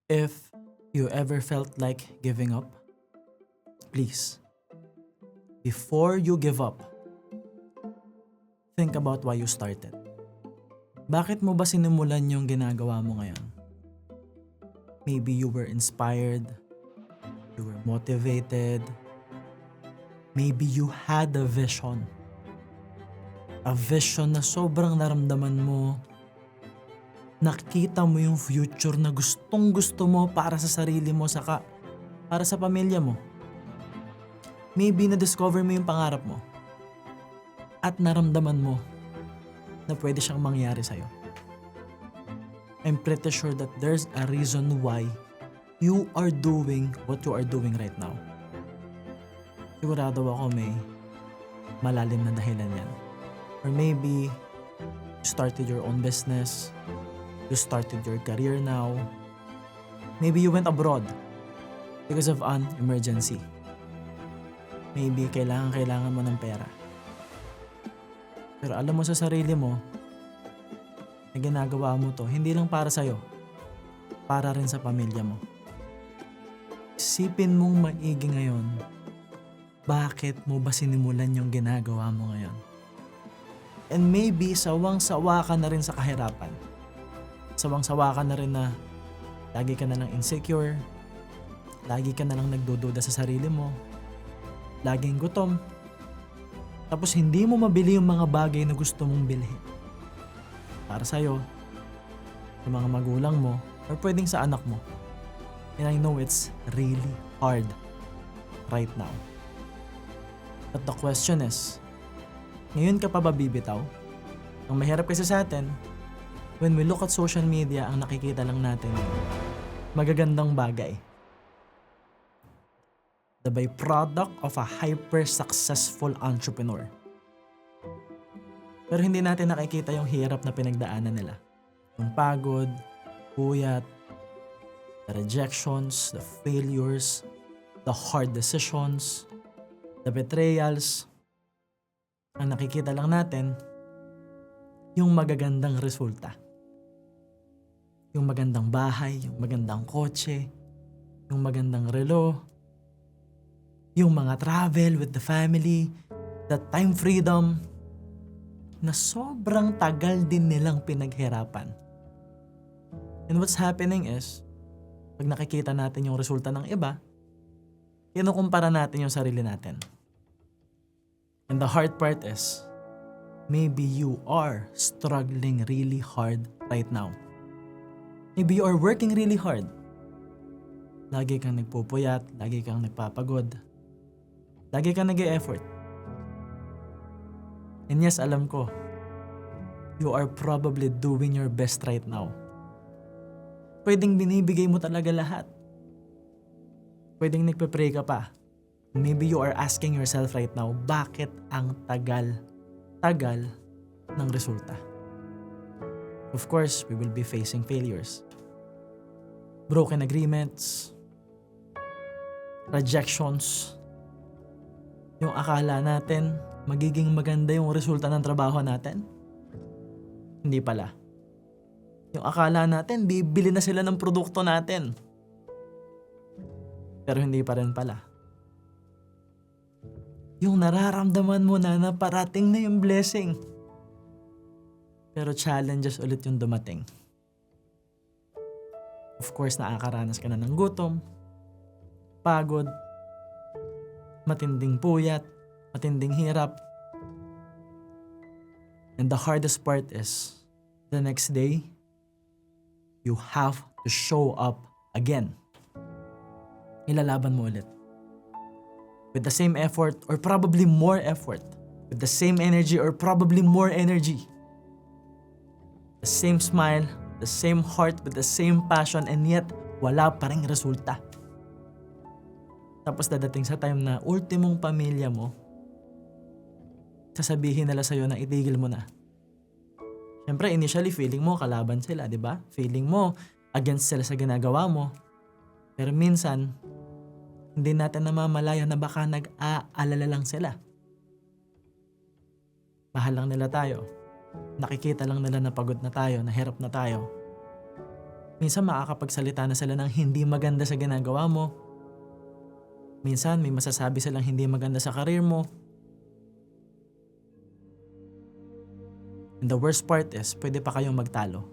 If you ever felt like giving up, please, before you give up, think about why you started. Bakit mo ba sinimulan yung ginagawa mo ngayon? Maybe you were inspired, you were motivated, maybe you had a vision. A vision na sobrang naramdaman mo. Nakita mo yung future na gustong gusto mo para sa sarili mo saka para sa pamilya mo. Maybe na-discover mo yung pangarap mo at naramdaman mo na pwede siyang mangyari sa'yo. I'm pretty sure that there's a reason why you are doing what you are doing right now. Sigurado ako may malalim na dahilan yan. Or maybe you started your own business, you started your career now, maybe you went abroad because of an emergency. Maybe kailangan mo ng pera. Pero alam mo sa sarili mo na ginagawa mo to hindi lang para sa'yo, para rin sa pamilya mo. Isipin mong maigi ngayon, bakit mo ba sinimulan yung ginagawa mo ngayon? And maybe sawang-sawa ka na rin sa kahirapan. Sawang-sawa ka na rin na lagi ka na lang insecure, lagi ka na lang nagdududa sa sarili mo, laging gutom, tapos hindi mo mabili yung mga bagay na gusto mong bilhin. Para sa'yo, sa mga magulang mo, or pwedeng sa anak mo. And I know it's really hard right now. But the question is, ngayon ka pa ba bibitaw? Ang mahirap kasi sa atin, when we look at social media, ang nakikita lang natin, magagandang bagay. The byproduct of a hyper-successful entrepreneur. Pero hindi natin nakikita yung hirap na pinagdaanan nila. Yung pagod, puyat, the rejections, the failures, the hard decisions, the betrayals. Ang nakikita lang natin, yung magagandang resulta. Yung magandang bahay, yung magandang kotse, yung magandang relo, yung mga travel with the family, the time freedom, na sobrang tagal din nilang pinaghirapan. And what's happening is, pag nakikita natin yung resulta ng iba, kinukumpara natin yung sarili natin. And the hard part is, maybe you are struggling really hard right now. Maybe you are working really hard. Lagi kang nagpupuyat, lagi kang nagpapagod, lagi kang nag-e-effort. And yes, alam ko, you are probably doing your best right now. Pwedeng binibigay mo talaga lahat. Pwedeng nagpe-pray ka pa. Maybe you are asking yourself right now, bakit ang tagal ng resulta? Of course, we will be facing failures. Broken agreements, rejections. Yung akala natin, magiging maganda yung resulta ng trabaho natin. Hindi pala. Yung akala natin, bibili na sila ng produkto natin. Pero hindi pa rin pala. Yung nararamdaman mo na parating na yung blessing. Pero challenges ulit yung dumating. Of course, nakakaranas ka na ng gutom, pagod, matinding puyat, matinding hirap. And the hardest part is, the next day, you have to show up again. Ilalaban mo ulit. With the same effort or probably more effort. With the same energy or probably more energy. The same smile, the same heart with the same passion, and yet wala pa ring resulta. Tapos dadating sa time na ultimong pamilya mo, sasabihin nila sa'yo na itigil mo na. Siyempre, initially, feeling mo kalaban sila, di ba? Feeling mo against sila sa ginagawa mo. Pero minsan, hindi natin namamalayan na baka nag-aalala lang sila. Mahal lang nila tayo. Nakikita lang nila na pagod na tayo, na hirap na tayo. Minsan makakapagsalita na sila ng hindi maganda sa ginagawa mo. Minsan may masasabi silang hindi maganda sa karir mo. And the worst part is, pwede pa kayong magtalo.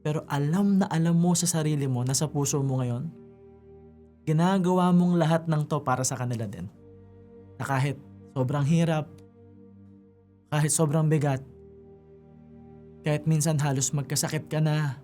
Pero alam na alam mo sa sarili mo, nasa puso mo ngayon, ginagawa mong lahat ng to para sa kanila din. Na kahit sobrang hirap, kahit sobrang bigat, kahit minsan halos magkasakit ka na,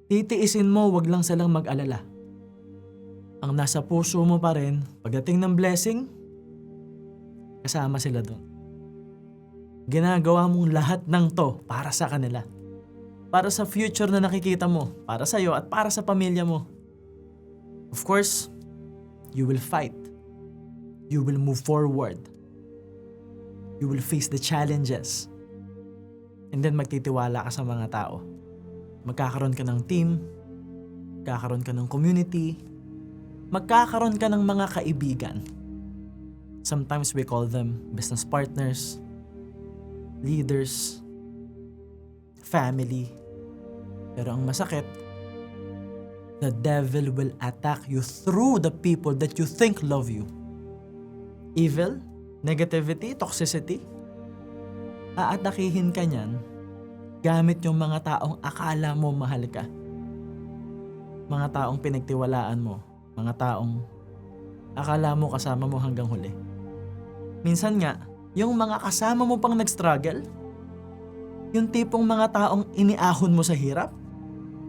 titiisin mo, wag lang silang mag-alala. Ang nasa puso mo pa rin, pagdating ng blessing, kasama sila doon. Ginagawa mong lahat ng to para sa kanila. Para sa future na nakikita mo, para sa iyo at para sa pamilya mo. Of course, you will fight. You will move forward. You will face the challenges. And then magtitiwala ka sa mga tao. Magkakaroon ka ng team, magkakaroon ka ng community, magkakaroon ka ng mga kaibigan. Sometimes we call them business partners, leaders, family. Pero ang masakit, the devil will attack you through the people that you think love you. Evil, negativity, toxicity. Aatakihin ka niyan gamit yung mga taong akala mo mahal ka. Mga taong pinagtiwalaan mo. Mga taong akala mo kasama mo hanggang huli. Minsan nga, yung mga kasama mo pang nag-struggle, yung tipong mga taong iniahon mo sa hirap,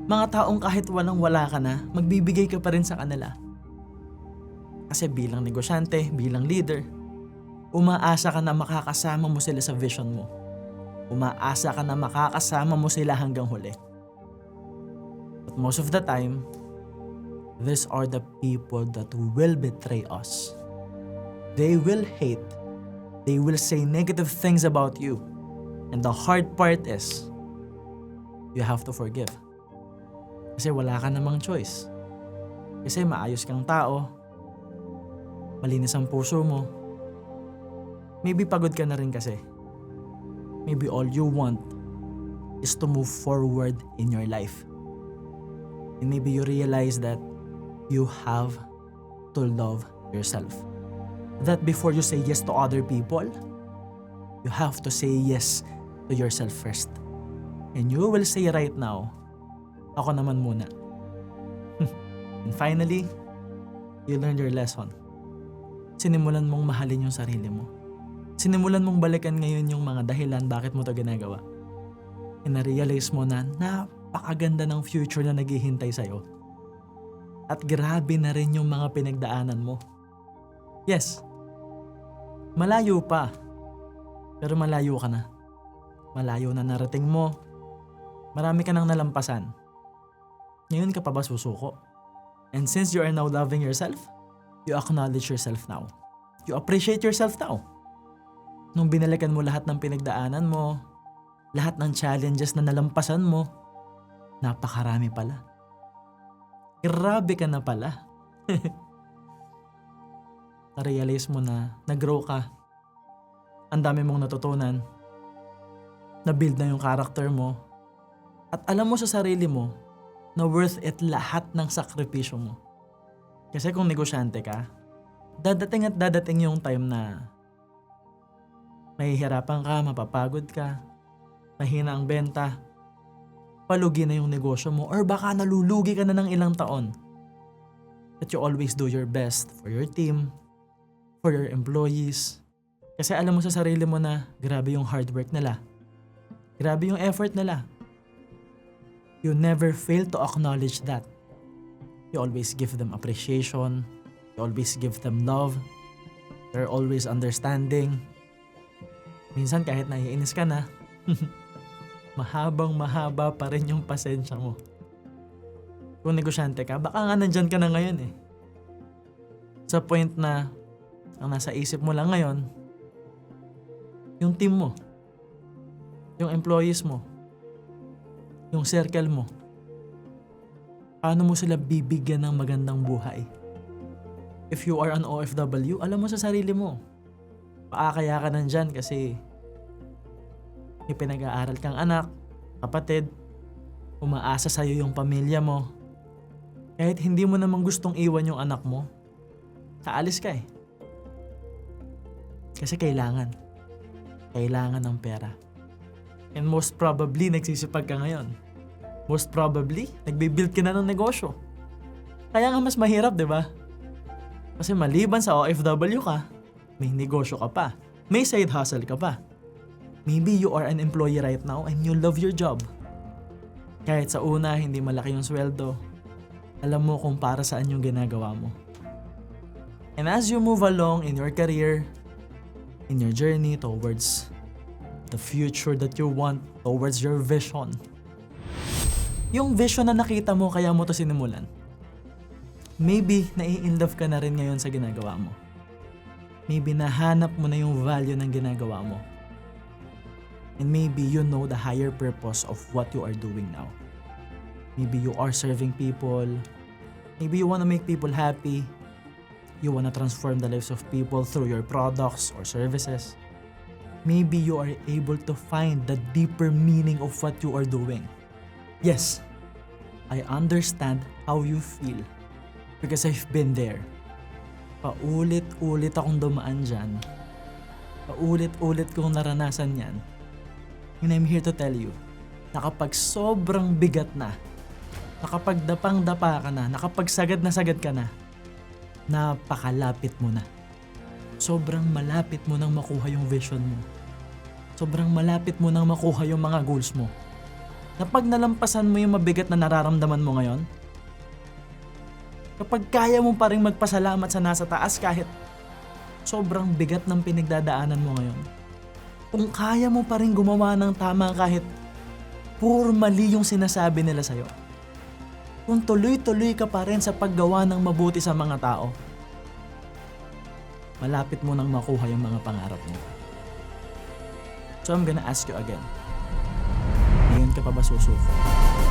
mga taong kahit walang-wala ka na, magbibigay ka pa rin sa kanila. Kasi bilang negosyante, bilang leader, umaasa ka na makakasama mo sila sa vision mo. Umaasa ka na makakasama mo sila hanggang huli. But most of the time, these are the people that will betray us. They will hate. They will say negative things about you. And the hard part is, you have to forgive. Kasi wala ka namang choice. Kasi maayos kang tao. Malinis ang puso mo. Maybe pagod ka na rin kasi. Maybe all you want is to move forward in your life. And maybe you realize that you have to love yourself. That before you say yes to other people, you have to say yes to yourself first. And you will say right now, ako naman muna. And finally, you learn your lesson. Sinimulan mong mahalin yung sarili mo. Sinimulan mong balikan ngayon yung mga dahilan bakit mo ito ginagawa. And na-realize mo na napakaganda ng future na naghihintay sa'yo. At grabe na rin yung mga pinagdaanan mo. Yes, malayo pa. Pero malayo ka na. Malayo na narating mo. Marami ka nang nalampasan. Ngayon ka pa ba susuko? And since you are now loving yourself, you acknowledge yourself now. You appreciate yourself now. Nung binalikan mo lahat ng pinagdaanan mo, lahat ng challenges na nalampasan mo, napakarami pala. Grabe ka na pala. Na-realize mo na nag-grow ka. Ang dami mong natutunan. Na-build na yung character mo. At alam mo sa sarili mo na worth it lahat ng sakripisyo mo. Kasi kung negosyante ka, dadating at dadating yung time na mahihirapan ka, mapapagod ka, mahina ang benta, palugi na yung negosyo mo, or baka nalulugi ka na ng ilang taon. That you always do your best for your team, for your employees. Kasi alam mo sa sarili mo na grabe yung hard work nila. Grabe yung effort nila. You never fail to acknowledge that. You always give them appreciation. You always give them love. They're always understanding. Minsan kahit naiinis ka na, mahabang mahaba pa rin yung pasensya mo. Kung negosyante ka, baka nga nandyan ka na ngayon eh. Sa point na ang nasa isip mo lang ngayon, yung team mo, yung employees mo, yung circle mo. Paano mo sila bibigyan ng magandang buhay? If you are an OFW, alam mo sa sarili mo, paakaya ka nandyan kasi may pinag-aaral kang anak, kapatid, umaasa sa'yo yung pamilya mo, kahit hindi mo namang gustong iwan yung anak mo, aalis ka eh. Kasi kailangan ng pera. And most probably, nagsisipag ka ngayon. Most probably, nagbibuild ka na ng negosyo. Kaya nga mas mahirap, di ba? Kasi maliban sa OFW ka, may negosyo ka pa. May side hustle ka pa. Maybe you are an employee right now and you love your job. Kahit sa una, hindi malaki yung sweldo, alam mo kung para saan yung ginagawa mo. And as you move along in your career, in your journey towards the future that you want, towards your vision, yung vision na nakita mo kaya mo to sinimulan, maybe nai-inlove ka na rin ngayon sa ginagawa mo. Maybe nahanap mo na yung value ng ginagawa mo. And maybe you know the higher purpose of what you are doing now. Maybe you are serving people. Maybe you want to make people happy. You want to transform the lives of people through your products or services. Maybe you are able to find the deeper meaning of what you are doing. Yes, I understand how you feel because I've been there. Paulit-ulit akong dumaan dyan. Paulit-ulit kong naranasan yan. And I'm here to tell you na kapag sobrang bigat na, nakapag dapang-dapa ka na, nakapag sagad na sagad ka na, napakalapit mo na. Sobrang malapit mo nang makuha yung vision mo. Sobrang malapit mo nang makuha yung mga goals mo. Na pag nalampasan mo yung mabigat na nararamdaman mo ngayon, kapag kaya mo pa rin magpasalamat sa nasa taas kahit sobrang bigat ng pinagdadaanan mo ngayon, kung kaya mo pa rin gumawa ng tama kahit puro mali yung sinasabi nila sa'yo, kung tuloy-tuloy ka pa rin sa paggawa ng mabuti sa mga tao, malapit mo nang makuha yung mga pangarap mo. So I'm gonna ask you again. Ngayon ka pa ba susuko?